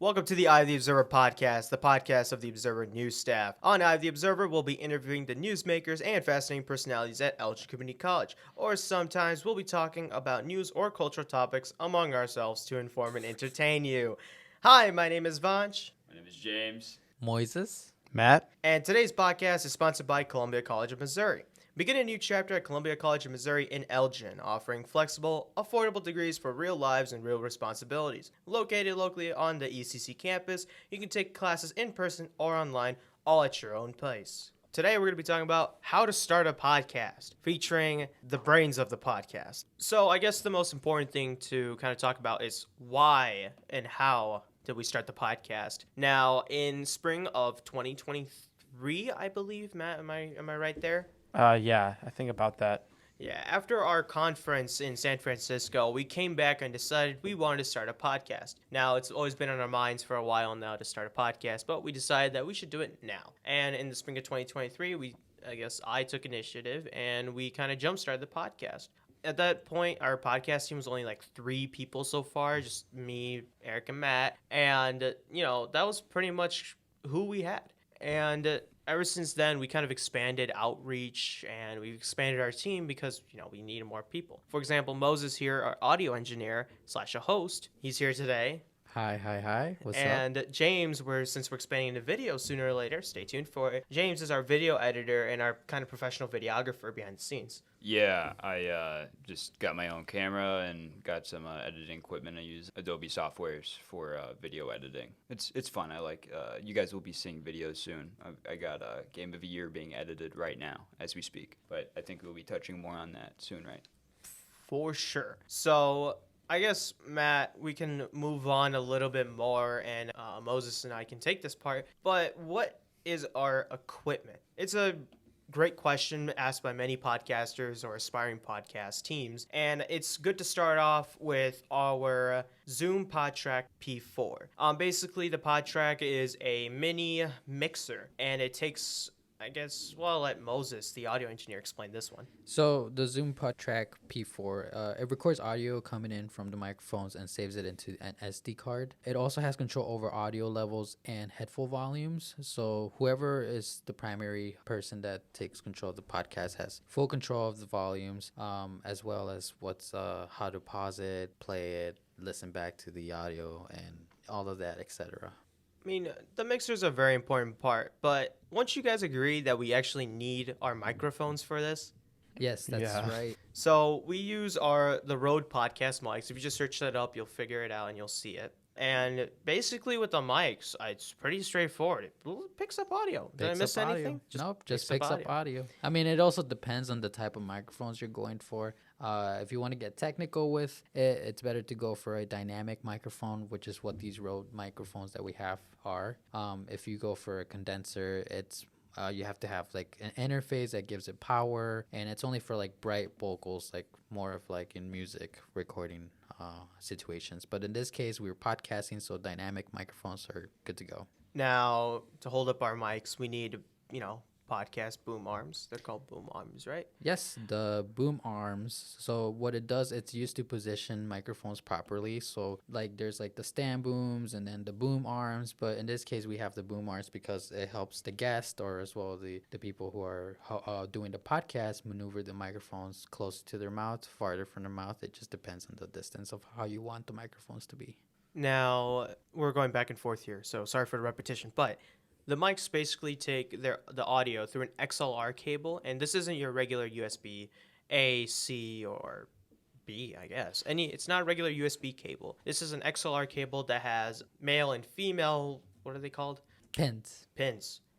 Welcome to the Eye of the Observer podcast, the podcast of the Observer news staff. On Eye of the Observer, we'll be interviewing the newsmakers and fascinating personalities at Elgin Community College, or sometimes we'll be talking about news or cultural topics among ourselves to inform and entertain you. Hi, my name is Vanch. My name is James. Moises. Matt. And today's podcast is sponsored by Columbia College of Missouri. Begin a new chapter at Columbia College of Missouri in Elgin, offering flexible, affordable degrees for real lives and real responsibilities. Located locally on the ECC campus, you can take classes in person or online, all at your own pace. Today, we're going to be talking about how to start a podcast, featuring the brains of the podcast. So I guess the most important thing to kind of talk about is why and how did we start the podcast. Now, in spring of 2023, I believe, Matt, am I right there? Yeah, I think about that. Yeah, after our conference in San Francisco, we came back and decided we wanted to start a podcast. Now, it's always been on our minds for a while now to start a podcast, but we decided that we should do it now. And in the spring of 2023, I took initiative and we kind of jump-started the podcast. At that point, our podcast team was only like 3 people so far, just me, Eric, and Matt. And, that was pretty much who we had. And ever since then, we kind of expanded outreach and we've expanded our team because, we needed more people. For example, Moses here, our audio engineer / a host, he's here today. Hi. What's up? And James, since we're expanding into video sooner or later, stay tuned for it. James is our video editor and our kind of professional videographer behind the scenes. Yeah, I just got my own camera and got some editing equipment. I use Adobe softwares for video editing. It's fun. I like. You guys will be seeing videos soon. I got a Game of the Year being edited right now as we speak. But I think we'll be touching more on that soon, right? For sure. So I guess, Matt, we can move on a little bit more, and Moses and I can take this part. But what is our equipment? It's a great question asked by many podcasters or aspiring podcast teams, and it's good to start off with our Zoom PodTrack P4. Basically, the PodTrack is a mini mixer, and it takes, I'll let Moses, the audio engineer, explain this one. So the Zoom PodTrack P4, it records audio coming in from the microphones and saves it into an SD card. It also has control over audio levels and headphone volumes. So whoever is the primary person that takes control of the podcast has full control of the volumes, as well as how to pause it, play it, listen back to the audio, and all of that, etc. I mean, the mixer is a very important part, but won't you guys agree that we actually need our microphones for this? Yes, that's right. So we use the Rode podcast mics. If you just search that up, you'll figure it out and you'll see it. And basically with the mics, it's pretty straightforward. It picks up audio. Did I miss anything? Nope, just picks up audio. I mean, it also depends on the type of microphones you're going for. If you want to get technical with it, it's better to go for a dynamic microphone, which is what these Rode microphones that we have are. If you go for a condenser, you have to have like an interface that gives it power, and it's only for like bright vocals, like more of like in music recording situations. But in this case, we were podcasting, so dynamic microphones are good to go. Now, to hold up our mics, we need, podcast boom arms. They're called boom arms, right? Yes, the boom arms. So what it does, it's used to position microphones properly. So like there's like the stand booms and then the boom arms. But in this case, we have the boom arms because it helps the guest or as well the people who are doing the podcast maneuver the microphones close to their mouth, farther from their mouth. It just depends on the distance of how you want the microphones to be. Now, we're going back and forth here, so sorry for the repetition, but the mics basically take the audio through an XLR cable, and this isn't your regular USB A, C, or B, I guess. It's not a regular USB cable. This is an XLR cable that has male and female, what are they called? Pins.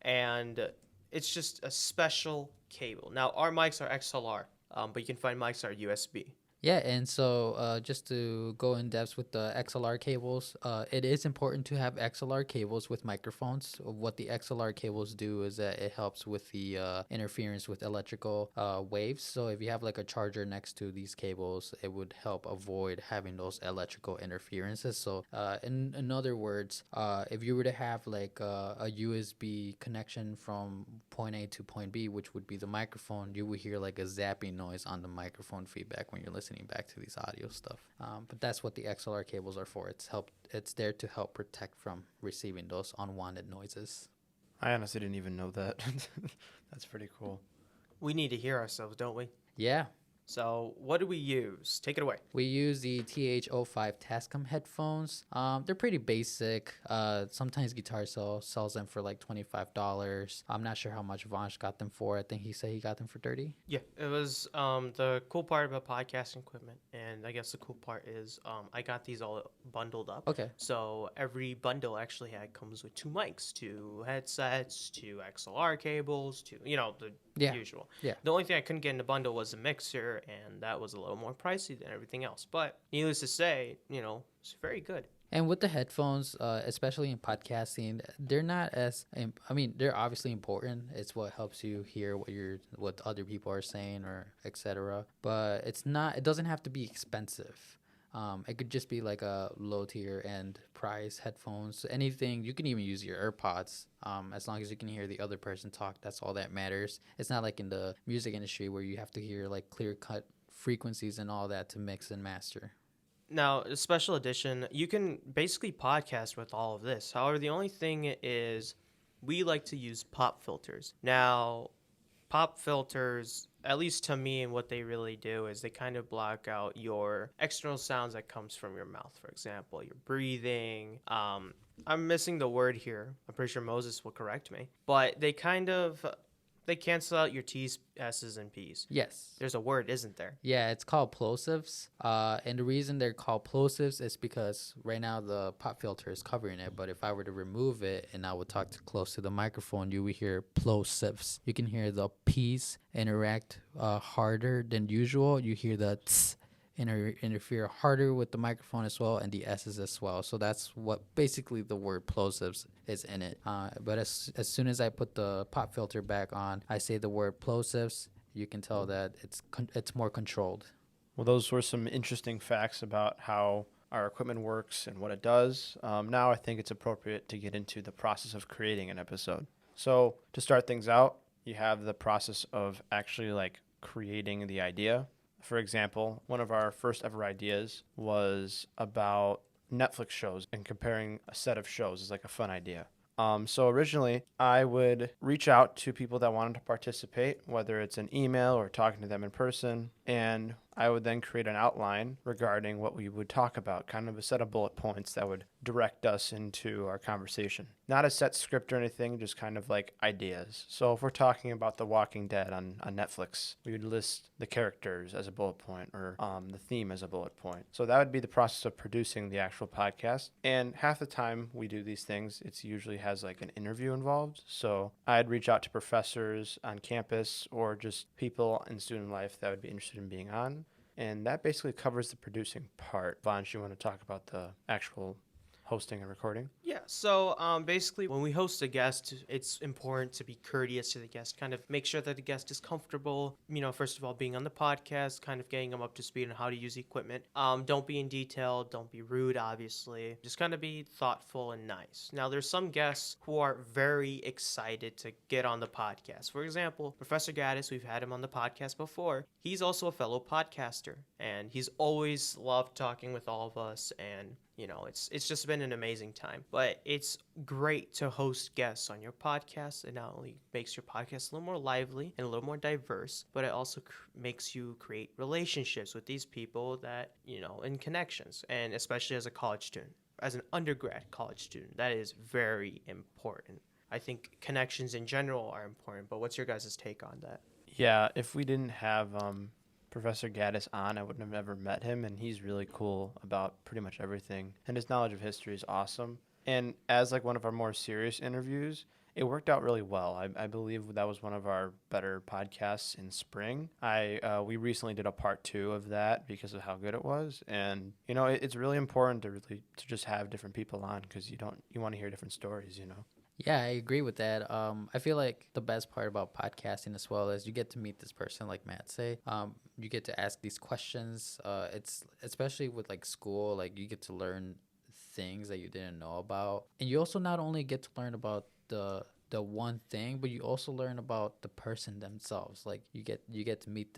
And it's just a special cable. Now, our mics are XLR, but you can find mics that are USB. Yeah, and so just to go in depth with the XLR cables, it is important to have XLR cables with microphones. What the XLR cables do is that it helps with the interference with electrical waves. So if you have like a charger next to these cables, it would help avoid having those electrical interferences. So in other words, if you were to have like a USB connection from point A to point B, which would be the microphone, you would hear like a zapping noise on the microphone feedback when you're listening listening back to these audio stuff. But that's what the XLR cables are for. It's there to help protect from receiving those unwanted noises. I honestly didn't even know that. That's pretty cool. We need to hear ourselves, don't we? Yeah. So what do we use? Take it away. We use the TH05 Tascam headphones. They're pretty basic. Sometimes Guitar sells them for like $25. I'm not sure how much Vansh got them for. I think he said he got them for $30. Yeah, it was the cool part about podcasting equipment, and I guess the cool part is I got these all bundled up. Okay. So every bundle actually comes with 2 mics, 2 headsets, 2 XLR cables, the usual. Yeah. The only thing I couldn't get in the bundle was a mixer, and that was a little more pricey than everything else. But needless to say, it's very good. And with the headphones, especially in podcasting, they're not as, they're obviously important. It's what helps you hear what other people are saying or etc. But it doesn't have to be expensive. It could just be like a low tier end price headphones. Anything, you can even use your AirPods. As long as you can hear the other person talk, that's all that matters. It's not like in the music industry where you have to hear like clear cut frequencies and all that to mix and master. Now, a special edition, you can basically podcast with all of this. However, the only thing is we like to use pop filters. Now, pop filters, at least to me, and what they really do is they kind of block out your external sounds that comes from your mouth. For example, your breathing. I'm missing the word here. I'm pretty sure Moses will correct me. But they cancel out your T's, S's, and P's. Yes. There's a word, isn't there? Yeah, it's called plosives. And the reason they're called plosives is because right now the pop filter is covering it. But if I were to remove it and I would talk close to the microphone, you would hear plosives. You can hear the P's interact harder than usual. You hear the t's interfere harder with the microphone as well, and the S's as well. So that's what basically the word plosives is in it. But as soon as I put the pop filter back on, I say the word plosives, you can tell that it's more controlled. Well, those were some interesting facts about how our equipment works and what it does. Now I think it's appropriate to get into the process of creating an episode. So to start things out, you have the process of actually like creating the idea. For example, one of our first ever ideas was about Netflix shows and comparing a set of shows is like a fun idea. So originally, I would reach out to people that wanted to participate, whether it's an email or talking to them in person, and I would then create an outline regarding what we would talk about, kind of a set of bullet points that would direct us into our conversation. Not a set script or anything, just kind of like ideas. So if we're talking about The Walking Dead on Netflix, we would list the characters as a bullet point or the theme as a bullet point. So that would be the process of producing the actual podcast. And half the time we do these things, it usually has like an interview involved. So I'd reach out to professors on campus or just people in student life that would be interested in being on. And that basically covers the producing part. Vansh, you want to talk about the actual hosting and recording? Yeah, so basically when we host a guest, it's important to be courteous to the guest, kind of make sure that the guest is comfortable, first of all, being on the podcast, kind of getting them up to speed on how to use the equipment. Don't be in detail, don't be rude, obviously. Just kind of be thoughtful and nice. Now, there's some guests who are very excited to get on the podcast. For example, Professor Gaddis, we've had him on the podcast before. He's also a fellow podcaster, and he's always loved talking with all of us, and it's just been an amazing time. But it's great to host guests on your podcast. It not only makes your podcast a little more lively and a little more diverse, but it also makes you create relationships with these people that, and connections. And especially as a college student, as an undergrad college student, that is very important. I think connections in general are important, but what's your guys' take on that? Yeah, if we didn't have Professor Gaddis on, I wouldn't have ever met him, and he's really cool about pretty much everything. And his knowledge of history is awesome. And as like one of our more serious interviews, it worked out really well. I believe that was one of our better podcasts in spring. We recently did a part 2 of that because of how good it was. And it's really important to just have different people on because you want to hear different stories. Yeah, I agree with that. I feel like the best part about podcasting as well is you get to meet this person, like Matt say. You get to ask these questions. It's especially with like school, like you get to learn things that you didn't know about, and you also not only get to learn about the the one thing, but you also learn about the person themselves. Like you get to meet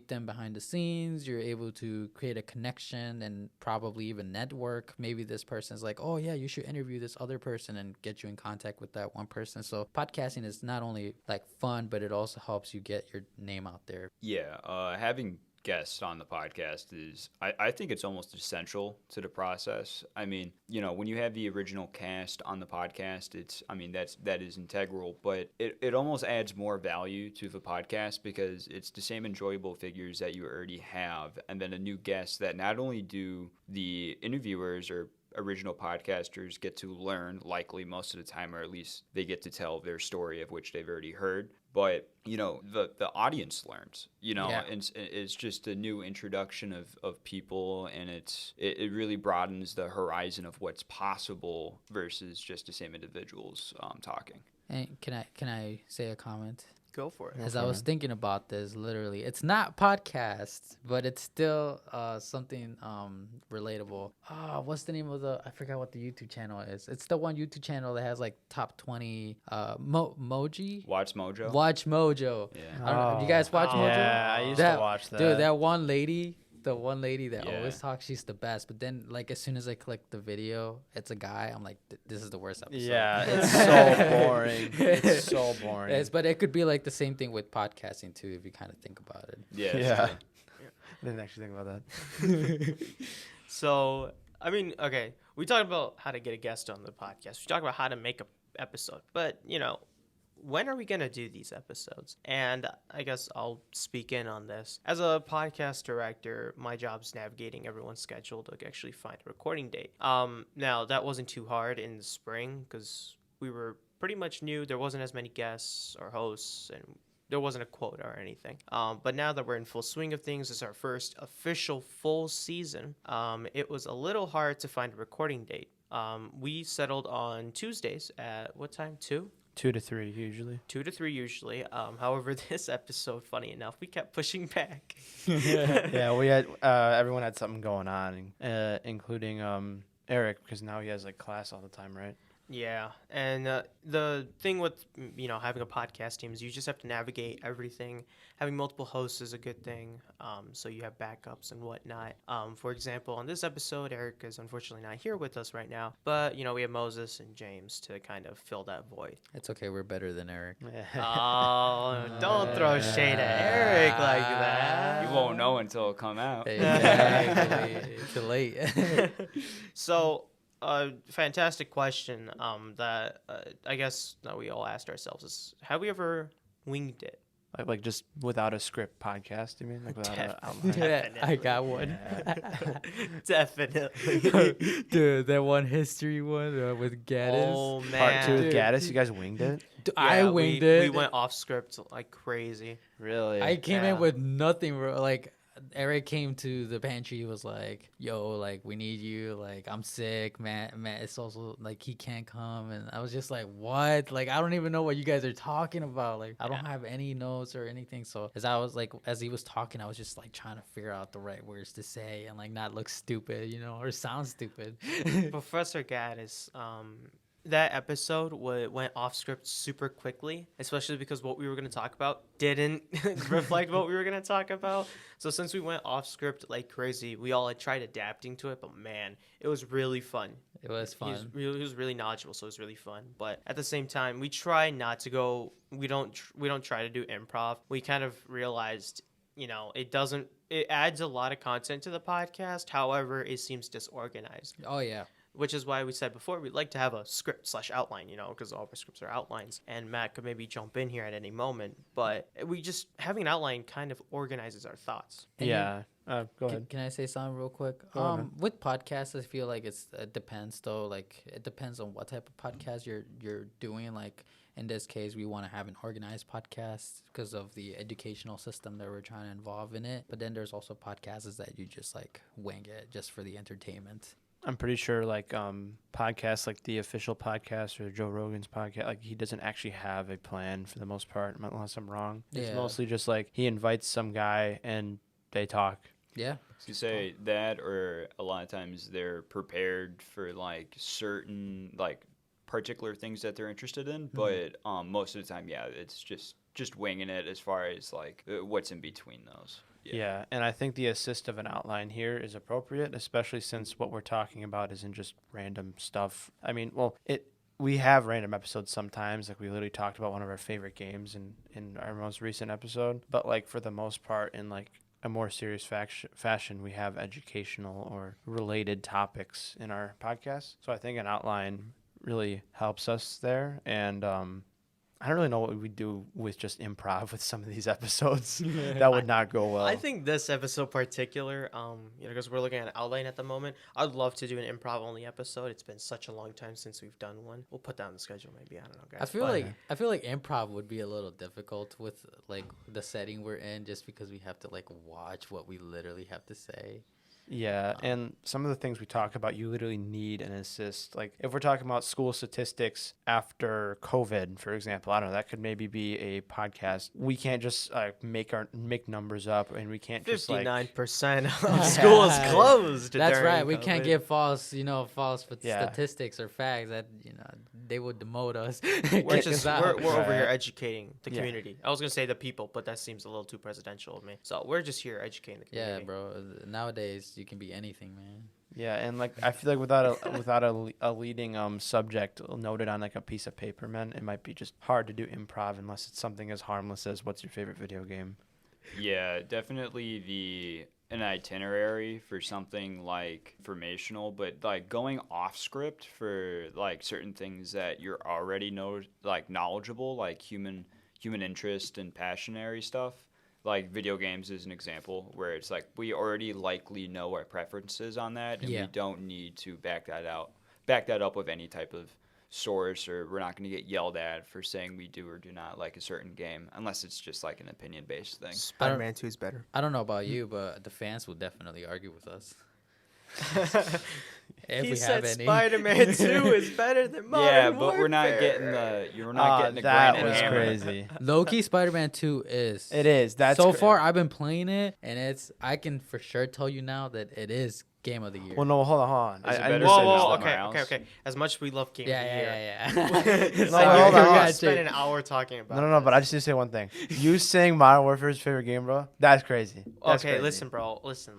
them behind the scenes. You're able to create a connection and probably even network. Maybe this person's like, oh yeah, you should interview this other person, and get you in contact with that one person. So podcasting is not only like fun, but it also helps you get your name out there. Yeah, having guests on the podcast is, I think it's almost essential to the process. I mean, when you have the original cast on the podcast, that is integral, but it almost adds more value to the podcast because it's the same enjoyable figures that you already have, and then a new guest that not only do the interviewers or original podcasters get to learn, likely most of the time, or at least they get to tell their story of which they've already heard. But the audience learns, Yeah. and it's just a new introduction of people, and it really broadens the horizon of what's possible versus just the same individuals talking. And can I say a comment? Go for it. As I was thinking about this, literally, it's not podcast, but it's still something relatable. What's the name of I forgot what the YouTube channel is. It's the one YouTube channel that has like top 20 Moji. Watch Mojo. Watch Mojo. Yeah. I don't know, do you guys watch Mojo? Yeah, I used to watch that. Dude, that one lady. The one lady that Yeah. always talks, she's the best. But then, like, as soon as I click the video, it's a guy. I'm like, this is the worst episode. Yeah, it's so boring. It's so boring. But it could be like the same thing with podcasting too, if you kind of think about it. Yeah. Yeah. true. I didn't actually think about that. So, I mean, okay, we talked about how to get a guest on the podcast. We talked about how to make an episode. But, when are we going to do these episodes? And I guess I'll speak in on this. As a podcast director, my job's navigating everyone's schedule to actually find a recording date. Now, that wasn't too hard in the spring because we were pretty much new. There wasn't as many guests or hosts, and there wasn't a quota or anything. But now that we're in full swing of things, it's our first official full season. It was a little hard to find a recording date. We settled on Tuesdays at what time? 2? 2 to 3 usually. 2 to 3 usually. However, this episode, funny enough, we kept pushing back. Yeah, we had everyone had something going on, including Eric, because now he has like class all the time, right? Yeah, and the thing with having a podcast team is you just have to navigate everything. Having multiple hosts is a good thing, so you have backups and whatnot. For example, on this episode, Eric is unfortunately not here with us right now, but we have Moses and James to kind of fill that void. It's okay. We're better than Eric. Oh, don't throw shade at Eric like that. You won't know until it come out. Exactly. Too late. So, fantastic question that I guess that we all asked ourselves is, have we ever winged it? Like just without a script podcast, you mean? Like without an Definitely. outline? Yeah, I got one. Definitely. Dude, that one history one with Gaddis. Oh, man. Part 2 with Dude. Gaddis, you guys winged it? I Yeah, winged we, it. We went off script like crazy. Really? I came Yeah. in with nothing, bro. Like, Eric came to the pantry. He was like, "Yo, like, we need you. Like, I'm sick, man. It's also like he can't come." And I was just like, "What? Like, I don't even know what you guys are talking about. Like, I don't have any notes or anything." So as he was talking, I was just like trying to figure out the right words to say and like not look stupid, or sound stupid. Professor Gaddis, that episode went off script super quickly, especially because what we were going to talk about didn't reflect what we were going to talk about. So since we went off script like crazy, we all had tried adapting to it, but man, it was really fun. It was fun. He was really knowledgeable, so it was really fun. But at the same time, we try not to go. We don't try to do improv. We kind of realized, it adds a lot of content to the podcast. However, it seems disorganized. Oh yeah. Which is why we said before we'd like to have a script / outline, because all of our scripts are outlines, and Matt could maybe jump in here at any moment. But we just having an outline kind of organizes our thoughts. And Yeah. Go ahead. Can I say something real quick? Go on, man. With podcasts, I feel like it depends though. Like it depends on what type of podcast you're doing. Like in this case, we want to have an organized podcast because of the educational system that we're trying to involve in it. But then there's also podcasts that you just like wing it just for the entertainment. I'm pretty sure like podcasts like the official podcast or Joe Rogan's podcast, like he doesn't actually have a plan for the most part, unless I'm wrong. It's Yeah. mostly just like he invites some guy and they talk. Yeah. You say that, or a lot of times they're prepared for like certain like particular things that they're interested in, but most of the time, yeah, it's just winging it as far as like what's in between those. Yeah, and I think the assist of an outline here is appropriate, especially since what we're talking about isn't just random stuff. I mean, well, we have random episodes sometimes, like we literally talked about one of our favorite games in our most recent episode, but like for the most part, in like a more serious fashion, we have educational or related topics in our podcast. So I think an outline really helps us there, and I don't really know what we would do with just improv with some of these episodes. That would not go well. I think this episode particular, because we're looking at an outline at the moment, I'd love to do an improv only episode. It's been such a long time since we've done one. We'll put that on the schedule maybe. I don't know, guys. I feel like improv would be a little difficult with like the setting we're in, just because we have to like watch what we literally have to say. Yeah, and some of the things we talk about, you literally need an assist. Like if we're talking about school statistics after COVID, for example, I don't know, that could maybe be a podcast. We can't just make numbers up, and we can't just like 59% of schools closed. That's right. during We COVID. can't give false statistics or facts that they would demote us. We're over Right. here educating the Yeah. community. I was gonna say the people, but that seems a little too presidential of me. So we're just here educating the community. Yeah, bro. Nowadays you can be anything, man. Yeah, and like I feel like without a leading subject noted on like a piece of paper, man, it might be just hard to do improv unless it's something as harmless as what's your favorite video game. Yeah, definitely an itinerary for something like informational, but like going off script for like certain things that you're already knowledgeable, like human interest and passionary stuff. Like video games is an example where it's like we already likely know our preferences on that, and we don't need to back that up with any type of source, or we're not going to get yelled at for saying we do or do not like a certain game, unless it's just like an opinion-based thing. Spider-Man 2 is better. I don't know about you, but the fans will definitely argue with us. If He we said have any. Spider-Man 2 is better than Modern Yeah, but we're not Warfare. getting the That granite was hammer. crazy. Low-key Spider-Man 2 is. It is. That's so far I've been playing it, and I can for sure tell you now that it is game of the year. Well, no, hold on. Is it I better just than said Miles okay. Morales? As much as we love Game of the Year, yeah. it's No, like hold we're on. gonna spend an hour talking about. No, but I just need to say one thing. You saying Modern Warfare is your favorite game, bro? That's crazy. That's Okay, crazy. listen, bro. Listen,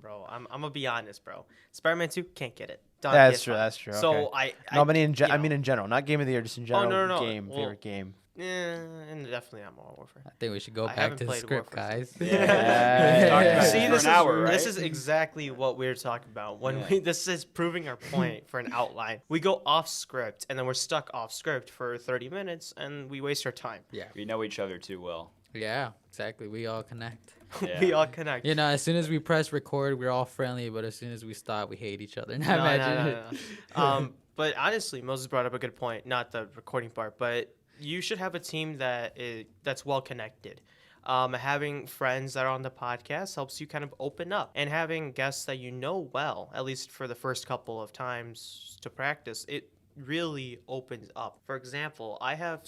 bro. I'm gonna be honest, bro. Spider-Man 2 can't get it. Done. That's PS5. true. That's true. So okay. I No, but in you I know. mean in general, not game of the year, just in general. no. Game, Well, favorite game. and definitely not Modern Warfare. I think we should go I back haven't to the played script, Warfare guys. Yeah. Talked about See, it for this an is hour, right? this is exactly what we're talking about. This is proving our point for an outline. We go off script, and then we're stuck off script for 30 minutes, and we waste our time. Yeah. We know each other too well. Yeah, exactly. We all connect. Yeah. We all connect. As soon as we press record, we're all friendly, but as soon as we stop, we hate each other. No. But honestly, Moses brought up a good point. Not the recording part, but you should have a team that's well connected. Having friends that are on the podcast helps you kind of open up, and having guests that you know well, at least for the first couple of times to practice, it really opens up. For example, I have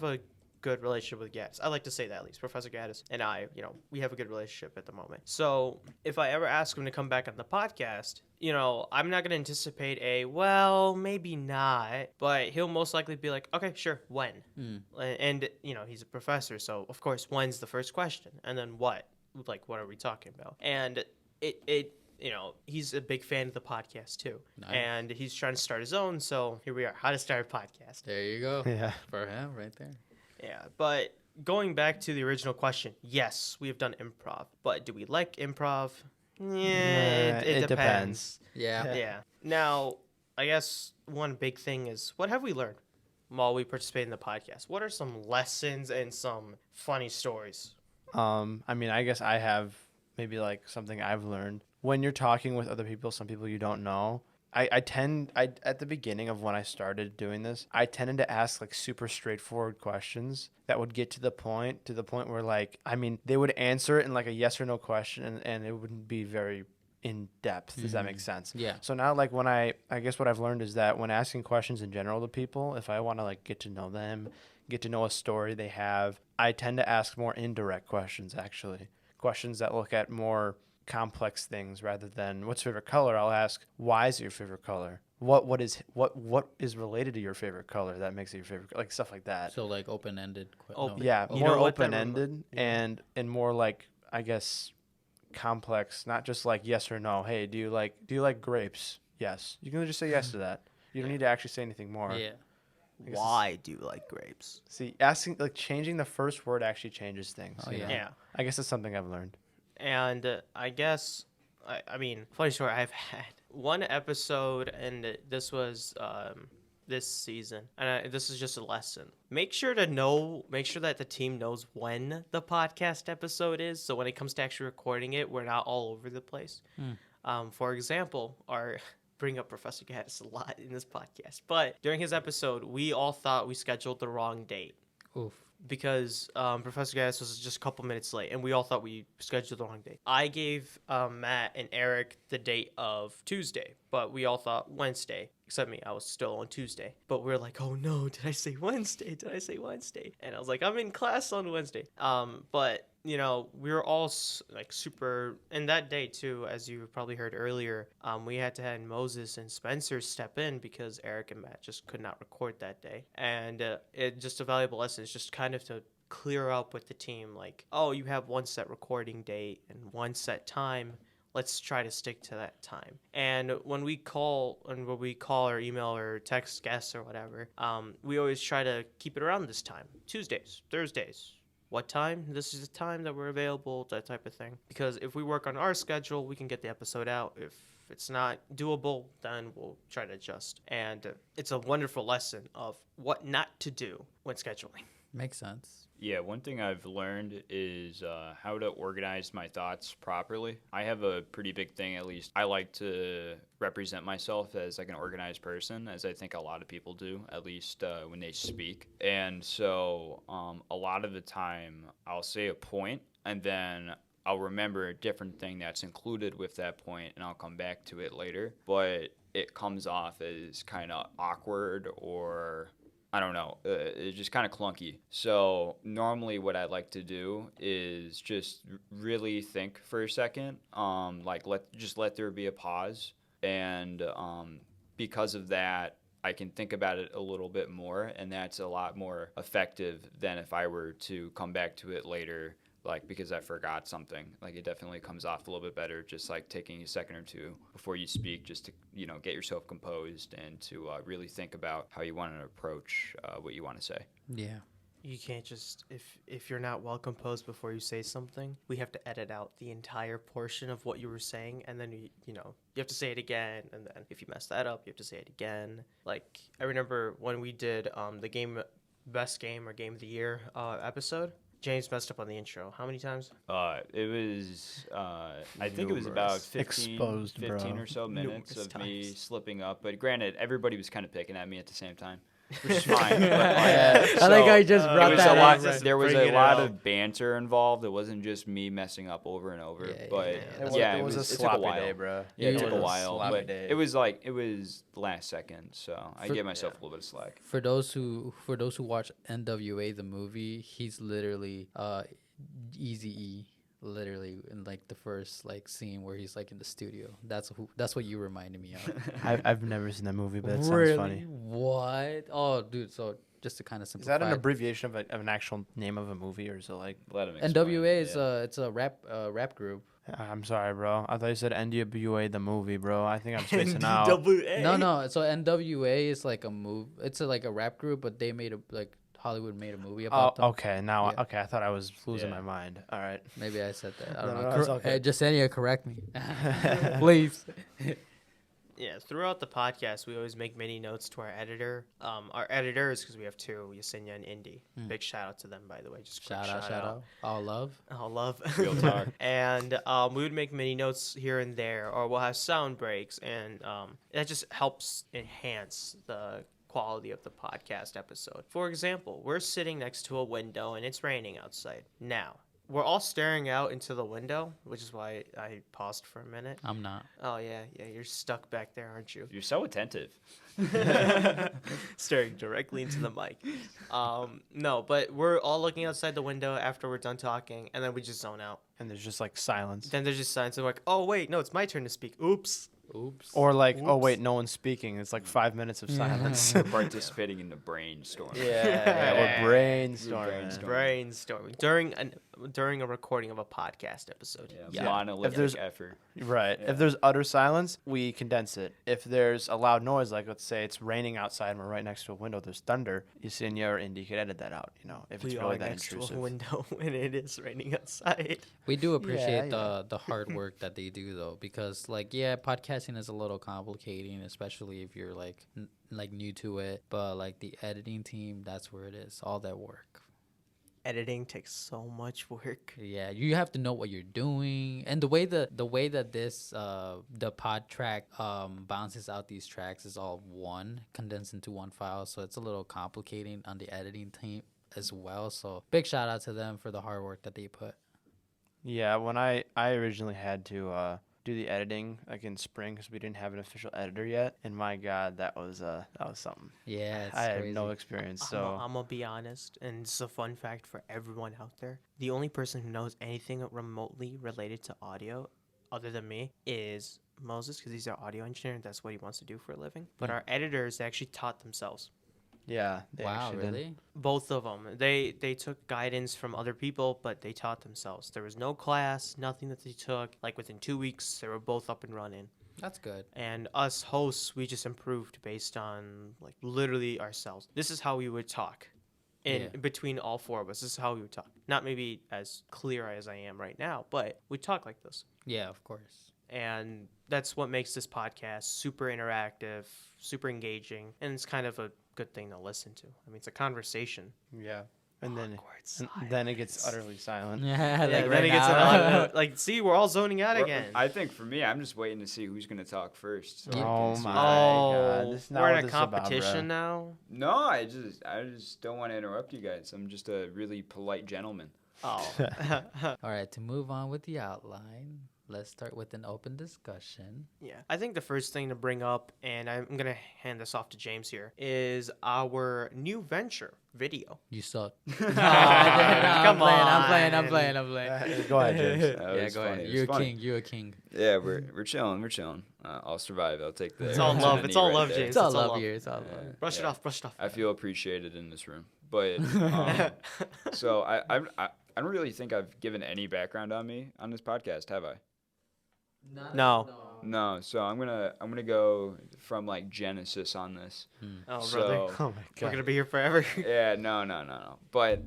a good relationship with Gaddis. I like to say that, at least Professor Gaddis and I, we have a good relationship at the moment. So if I ever ask him to come back on the podcast, I'm not going to anticipate maybe not, but he'll most likely be like, okay, sure, when? And he's a professor, so of course, when's the first question? And then what? Like, what are we talking about? And he's a big fan of the podcast too. Nice. And he's trying to start his own, so here we are. How to start a podcast. There you go. Yeah. For him, right there. Yeah, but going back to the original question, yes, we have done improv, but do we like improv? Yeah, it depends. Yeah. Yeah. Now, I guess one big thing is, what have we learned while we participate in the podcast? What are some lessons and some funny stories? I mean, I guess I have maybe like something I've learned when you're talking with other people, some people you don't know. I at the beginning of when I started doing this, I tended to ask like super straightforward questions that would get to the point where like, I mean, they would answer it in like a yes or no question, and it wouldn't be very in depth. Does that make sense? Yeah. So now like when I guess what I've learned is that when asking questions in general to people, if I want to like get to know them, get to know a story they have, I tend to ask more indirect questions, actually. Questions that look at more complex things rather than what's your favorite color. I'll ask, why is it your favorite color? what is related to your favorite color that makes it your favorite, like stuff like that. So like open-ended. Yeah, You more know what that open-ended and more like, I guess, complex, not just like yes or no. Hey, do you like grapes? Yes. You can just say yes to that. You don't need to actually say anything more. Yeah. I guess Why do you like grapes? See, asking, like, changing the first word actually changes things. Oh, you yeah. know? Yeah. I guess that's something I've learned. And I guess, I mean, funny story, I've had one episode, and this was this season, and this is just a lesson. Make sure that the team knows when the podcast episode is, so when it comes to actually recording it, we're not all over the place. For example, our bring up Professor Gaddis a lot in this podcast, but during his episode, we all thought we scheduled the wrong date. Oof. Because Professor Gaddis was just a couple minutes late, and we all thought we scheduled the wrong date. I gave Matt and Eric the date of Tuesday, but we all thought Wednesday. Except me, I was still on Tuesday. But we were like, oh no, did I say Wednesday? Did I say Wednesday? And I was like, I'm in class on Wednesday. But you know, we were all like super. And that day too, as you probably heard earlier, we had to have Moses and Spencer step in because Eric and Matt just could not record that day. And it just a valuable lesson. It's just kind of to clear up with the team, like, oh, you have one set recording date and one set time. Let's try to stick to that time. And when we call or email or text guests or whatever, we always try to keep it around this time. Tuesdays, Thursdays. What time? This is the time that we're available, that type of thing. Because if we work on our schedule, we can get the episode out. If it's not doable, then we'll try to adjust. And it's a wonderful lesson of what not to do when scheduling. Makes sense. Yeah, one thing I've learned is how to organize my thoughts properly. I have a pretty big thing, at least. I like to represent myself as like an organized person, as I think a lot of people do, at least when they speak. And so a lot of the time I'll say a point and then I'll remember a different thing that's included with that point and I'll come back to it later. But it comes off as kind of awkward or I don't know, it's just kind of clunky. So normally what I like to do is just really think for a second, like let there be a pause. And because of that, I can think about it a little bit more, and that's a lot more effective than if I were to come back to it later, like because I forgot something. Like it definitely comes off a little bit better, just like taking a second or two before you speak, just to get yourself composed and to really think about how you want to approach what you want to say. Yeah. You can't just if you're not well composed before you say something, we have to edit out the entire portion of what you were saying, and then you have to say it again, and then if you mess that up, you have to say it again. Like I remember when we did the best game or game of the year episode. James messed up on the intro. How many times? It was, I think it was about 15 or so minutes Numerous of me times. slipping up. But granted, everybody was kind of picking at me at the same time, which is fine. But, I like how you just brought it was that a lot. in. Just There was bringing a it lot out. of banter involved. It wasn't just me messing up over and over. Yeah, But yeah. It was a it took a sloppy while. day, bro. Yeah, it Yeah, took it a was while. sloppy But day. it was last second, so I gave myself a little bit of slack. For those who watch NWA the movie, he's literally Eazy-E, literally in like the first like scene where he's like in the studio. That's what you reminded me of. I've never seen that movie, but it sounds Really? funny. What? Oh, dude. So just to kind of Is simplify, that an abbreviation of an actual name of a movie, or is it like? Let him explain. NWA is Yeah. it's a rap group. I'm sorry, bro. I thought you said NWA the movie, bro. I think I'm spacing out. NWA. No. So NWA is like a move. It's like a rap group, but they made Hollywood made a movie Oh, about them. okay. Now, Yeah. okay. I thought I was losing Yeah. my mind. All right. Maybe I said that. I don't No, know. no, it's okay. Hey, Jasenia, correct me, please. Yeah, throughout the podcast, we always make many notes to our editor. Our editors, because we have two, Yesenia and Indy. Big shout out to them, by the way. Just quick Shout out. All love. All love. Real talk. And we would make many notes here and there, or we'll have sound breaks, and that just helps enhance the quality of the podcast episode. For example, we're sitting next to a window and it's raining outside. Now, we're all staring out into the window, which is why I paused for a minute. I'm not. Oh, yeah, you're stuck back there, aren't you? You're so attentive. Staring directly into the mic. No, but we're all looking outside the window after we're done talking, and then we just zone out. And there's just like silence. Then there's just silence, and we're like, oh, wait, no, it's my turn to speak. Oops. Oops. Or like, oh Whoops. wait, no one's speaking. It's like 5 minutes of silence. We're participating in the brainstorm. Yeah, we're brainstorming. brainstorming. During a recording of a podcast episode. Yeah, Yeah. monolithic If there's- effort. Right. Yeah. If there's utter silence, we condense it. If there's a loud noise, like let's say it's raining outside and we're right next to a window, there's thunder. Yesenia or Indy could edit that out. If it's We really are that next intrusive. to a window when it is raining outside. We do appreciate yeah. the hard work that they do though, because like podcasting is a little complicating, especially if you're like new to it. But like the editing team, that's where it is. All that work. Editing takes so much work. Yeah, you have to know what you're doing, and the way that this the pod track bounces out these tracks is all condensed into one file, so it's a little complicating on the editing team as well. So big shout out to them for the hard work that they put. Yeah, when I originally had to do the editing like in spring because we didn't have an official editor yet, and my God, that was something. Yeah, it's I had crazy. no experience, so I'm gonna be honest, and it's a fun fact for everyone out there. The only person who knows anything remotely related to audio, other than me, is Moses, because he's our audio engineer, and that's what he wants to do for a living. But our editors actually taught themselves. yeah. They Wow, actually did. really? Both of them. They took guidance from other people, but they taught themselves. There was no class, nothing that they took. Like within 2 weeks, they were both up and running. That's good. And us hosts, we just improved based on like literally ourselves. This is how we would talk in between all four of us. This is how we would talk. Not maybe as clear as I am right now, but we talk like this. Yeah, of course. And that's what makes this podcast super interactive, super engaging, and it's kind of a good thing to listen to. I mean, it's a conversation. Yeah. And then Awkward and then it gets utterly silent. Yeah, Yeah, like then right it gets now. like, see, we're all zoning out again. I think for me, I'm just waiting to see who's gonna talk first. So I Oh can see my that. God, this is not we're what in a this is about, competition bruh. now. No, I just don't want to interrupt you guys. I'm just a really polite gentleman. Oh, All right, to move on with the outline, let's start with an open discussion. yeah. I think the first thing to bring up, and I'm gonna hand this off to James here, is our new venture, video. You suck. Come I'm playing. on. Go ahead, James. That Yeah, was go funny. ahead. It was You're a funny. king. You're a king. Yeah, we're chilling. I'll survive. I'll take the. It's all love. It's all love, there. James. It's all It's all love love. here. It's all Yeah. love. Brush it Yeah. off. Brush it off. I feel appreciated in this room, but so I don't really think I've given any background on me on this podcast, have I? No. No. So I'm gonna go from like Genesis on this. Oh, So- brother. Oh my We're God. gonna be here forever. Yeah, no. But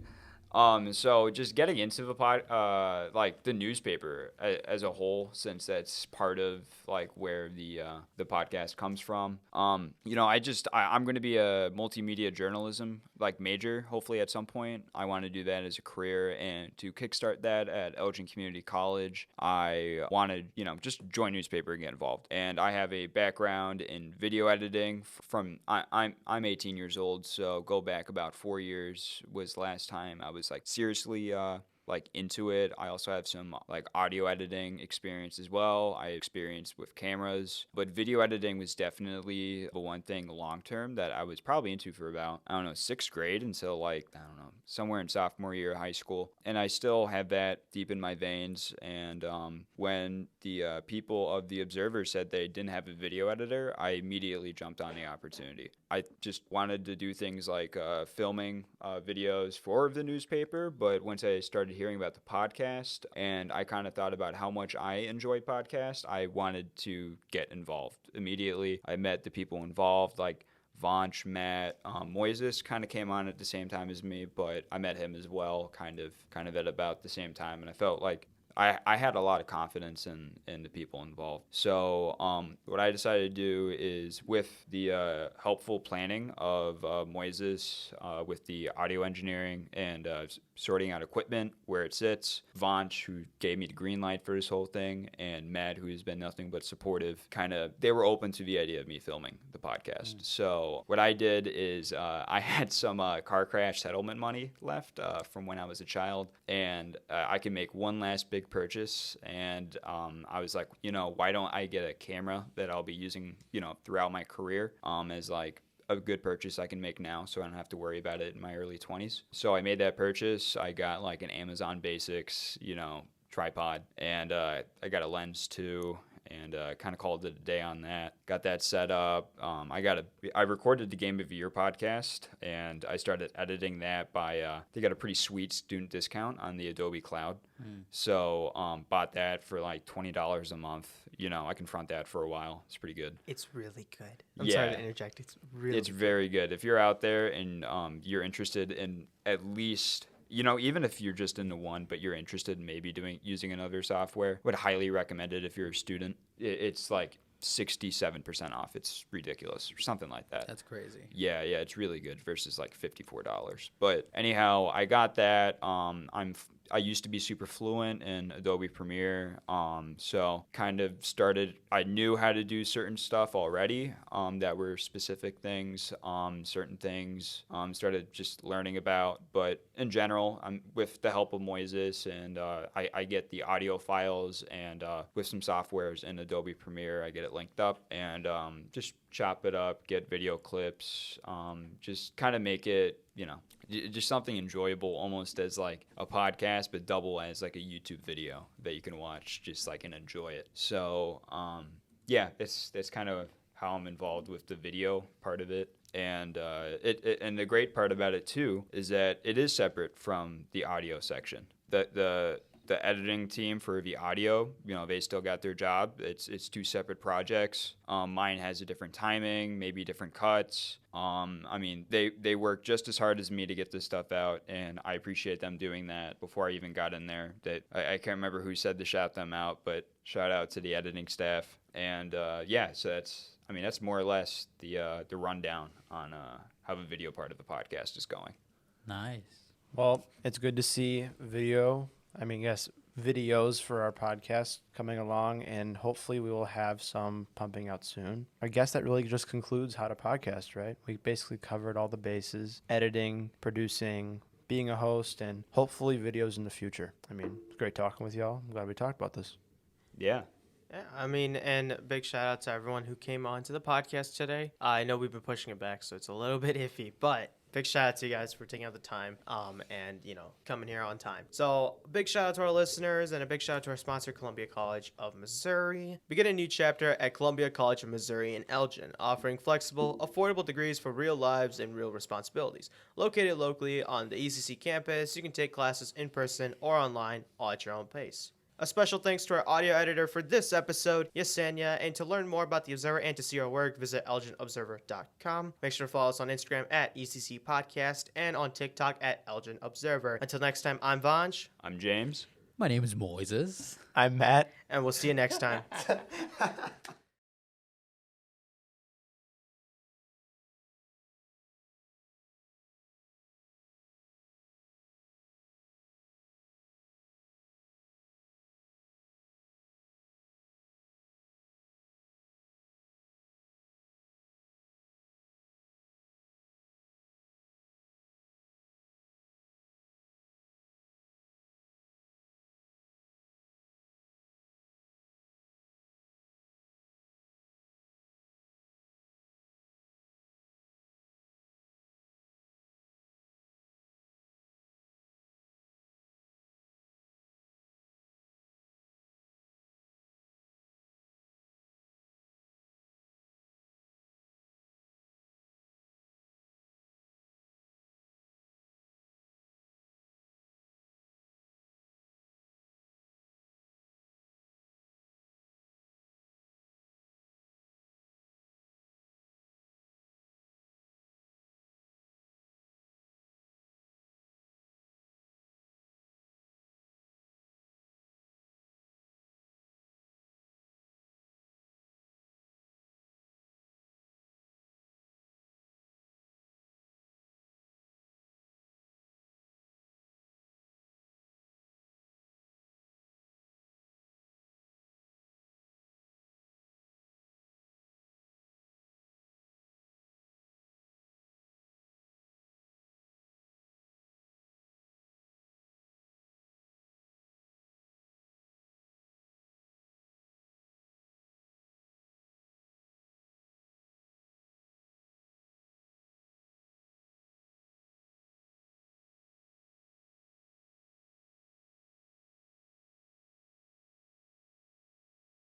so just getting into the like the newspaper as a whole, since that's part of like where the podcast comes from. I'm going to be a multimedia journalism like major, hopefully at some point. I want to do that as a career, and to kickstart that at Elgin Community College, I wanted, just join newspaper and get involved. And I have a background in video editing I'm 18 years old, so go back about 4 years was the last time I was like seriously like into it. I also have some like audio editing experience as well. I experienced with cameras, but video editing was definitely the one thing long term that I was probably into for about, I don't know, 6th grade until like, I don't know, somewhere in sophomore year of high school. And I still have that deep in my veins. And when the people of the Observer said they didn't have a video editor, I immediately jumped on the opportunity. I just wanted to do things like filming videos for the newspaper, but once I started hearing about the podcast and I kind of thought about how much I enjoy podcasts, I wanted to get involved immediately. I met the people involved, like Vanch, Matt, Moises kind of came on at the same time as me, but I met him as well, kind of at about the same time, and I felt like I had a lot of confidence in the people involved. So what I decided to do is, with the helpful planning of Moises, with the audio engineering and sorting out equipment, where it sits, Vanch, who gave me the green light for this whole thing, and Matt, who has been nothing but supportive, they were open to the idea of me filming the podcast. So what I did is I had some car crash settlement money left from when I was a child, and I can make one last big purchase, and I was like, why don't I get a camera that I'll be using, throughout my career, as like a good purchase I can make now, so I don't have to worry about it in my early 20s. So I made that purchase. I got like an Amazon Basics, tripod, and I got a lens too. and kind of called it a day on that. Got that set up. I recorded the Game of the Year podcast, and I started editing that by they got a pretty sweet student discount on the Adobe Cloud. So bought that for like $20 a month. I can front that for a while. It's pretty good. It's really good. I'm sorry to interject. It's really very good. If you're out there and you're interested in at least, even if you're just into one, but you're interested in maybe using another software, would highly recommend it if you're a student. It's like 67% off. It's ridiculous, or something like that. That's crazy. Yeah, it's really good versus like $54. But anyhow, I got that. I used to be super fluent in Adobe Premiere, so kind of I knew how to do certain stuff already that were specific things, certain things, started just learning about. But in general, with the help of Moises, and I get the audio files, and with some softwares in Adobe Premiere, I get it linked up, and just chop it up, get video clips, just kind of make it, just something enjoyable, almost as like a podcast, but double as like a YouTube video that you can watch just like and enjoy it. So that's kind of how I'm involved with the video part of it. And and the great part about it too is that it is separate from the audio section. The editing team for the audio, they still got their job. It's two separate projects. Mine has a different timing, maybe different cuts. They work just as hard as me to get this stuff out, and I appreciate them doing that before I even got in there. That I can't remember who said to shout them out, but shout out to the editing staff. And so that's more or less the rundown on how the video part of the podcast is going. Nice. Well, it's good to see videos for our podcast coming along, and hopefully we will have some pumping out soon. I guess that really just concludes how to podcast, right? We basically covered all the bases: editing, producing, being a host, and hopefully videos in the future. It's great talking with y'all. I'm glad we talked about this. Yeah. Yeah, and big shout out to everyone who came on to the podcast today. I know we've been pushing it back, so it's a little bit iffy, but big shout out to you guys for taking out the time and coming here on time. So big shout out to our listeners, and a big shout out to our sponsor, Columbia College of Missouri. Begin a new chapter at Columbia College of Missouri in Elgin, offering flexible, affordable degrees for real lives and real responsibilities. Located locally on the ECC campus, you can take classes in person or online, all at your own pace. A special thanks to our audio editor for this episode, Yesenia, and to learn more about the Observer and to see our work, visit elginobserver.com. Make sure to follow us on Instagram at ECC Podcast and on TikTok at Elgin Observer. Until next time, I'm Vanj. I'm James. My name is Moises. I'm Matt. And we'll see you next time.